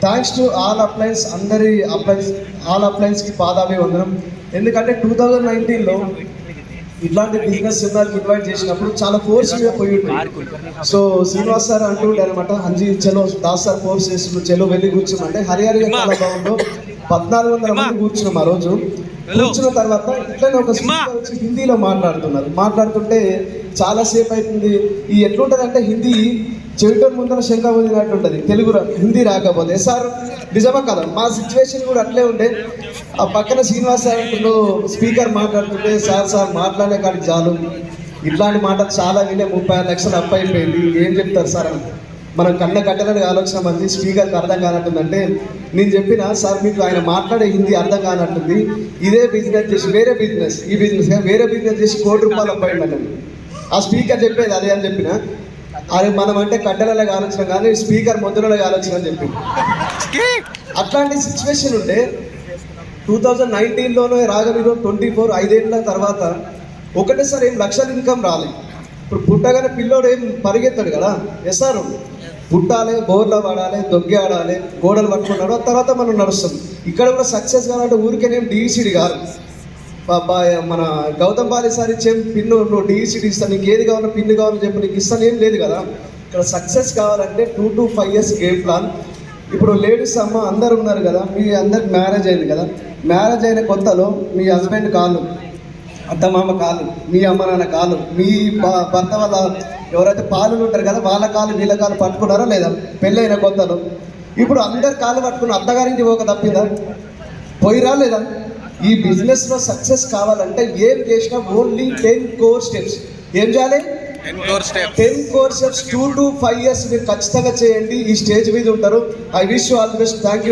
Thanks to all appliances, అందరి అప్లయన్స్కి పాదాభివందనం. ఎందుకంటే 2019లో ఇట్లాంటి బిజినెస్ సెమినార్కి ఇన్వైట్ చేసినప్పుడు చాలా ఫోర్స్గా పోయి ఉంటుంది. సో శ్రీనివాస్ సార్ అంటుండే అనమాట, హంజీ చలో దాస్ సార్ ఫోర్స్ చేస్తున్నాడు, చలో వెళ్ళి కూర్చోమంటే హరిహరి కళాభవన్లో 1400 మంది కూర్చున్నాం. ఆ రోజు కూర్చున్న తర్వాత ఇట్లనే ఒక స్పీకర్ వచ్చి హిందీలో మాట్లాడుతుంటే చాలాసేపు అవుతుంది. ఈ ఎట్లుంటుందంటే హిందీ చెవిటోని ముందర శంఖ వదిలినట్టు ఉంటుంది, తెలుగు హిందీ రాకపోతే. సార్ నిజమా కదా, మా సిచ్యువేషన్ కూడా అట్లే ఉండే. ఆ పక్కన శ్రీనివాస్ సార్ అంటుండో స్పీకర్ మాట్లాడుతుంటే, సార్ మాట్లాడే కాడికి చాలు, ఇట్లాంటి మాటలు చాలా వినే 36 లక్షలు అప్పు అయిపోయింది, ఏం చెప్తారు సార్ అని. మనం కన్న కట్టలని ఆలోచన మంది స్పీకర్కి అర్థం కానట్టుందంటే నేను చెప్పిన, సార్ మీకు ఆయన మాట్లాడే హిందీ అర్థం కానట్టుంది, ఇదే బిజినెస్ చేసి వేరే బిజినెస్ చేసి ₹1 కోటి అప్పు. ఆ స్పీకర్ చెప్పేది అదే అని చెప్పిన. అది మనం అంటే కట్టెలలాగా ఆలోచన కానీ స్పీకర్ మొదలలాగా ఆలోచన అని చెప్పి అట్లాంటి సిచ్యువేషన్ ఉంటే 2019లోనే రాగలిలో 24 5 ఏళ్ళ తర్వాత ఒకటేసారి ఏం లక్షల ఇన్కమ్ రాలేదు. ఇప్పుడు పుట్టగానే పిల్లోడు ఏం పరిగెత్తాడు కదా, ఎస్ఆర్ పుట్టాలి, బోర్లో పడాలి, దొగ్గి ఆడాలి, గోడలు పట్టుకున్నాడు, తర్వాత మనం నడుస్తాం. ఇక్కడ కూడా సక్సెస్ కావాలంటే ఊరికేనేం డీసీడీ కాదు. మన గౌతమ్ బాలి సార్ ఇచ్చే పిన్ను, నువ్వు డీసీడీ ఇస్తాను, నీకు ఏది కావాలో పిన్ను కావాలో చెప్పి నీకు ఇస్తాను ఏం లేదు కదా. ఇక్కడ సక్సెస్ కావాలంటే 2 to 5 years గేమ్ ప్లాన్. ఇప్పుడు లేడీస్ అమ్మ అందరు ఉన్నారు కదా, మీ అందరికి మ్యారేజ్ అయింది కదా, మ్యారేజ్ అయిన కొత్తలో మీ హస్బెండ్ కాలు, అత్తమామ కాలు, మీ అమ్మ నాన్న కాలు, మీ భర్త వాళ్ళ ఎవరైతే పాలు ఉంటారు కదా వాళ్ళ కాలు వీళ్ళ కాలు పట్టుకున్నారో లేదా పెళ్ళైన కొత్తలో. ఇప్పుడు అందరు కాలు పట్టుకున్న అత్తగారింటి ఒక తప్పిందా, పోయిరా లేదా? ఈ బిజినెస్లో సక్సెస్ కావాలంటే ఏం చేసినా ఓన్లీ 10 core steps. ఏం చేయాలి? 10 core steps 2 to 5 years మీరు ఖచ్చితంగా చేయండి. ఈ స్టేజ్ మీద ఉంటారు. I wish you all the best. Thank you.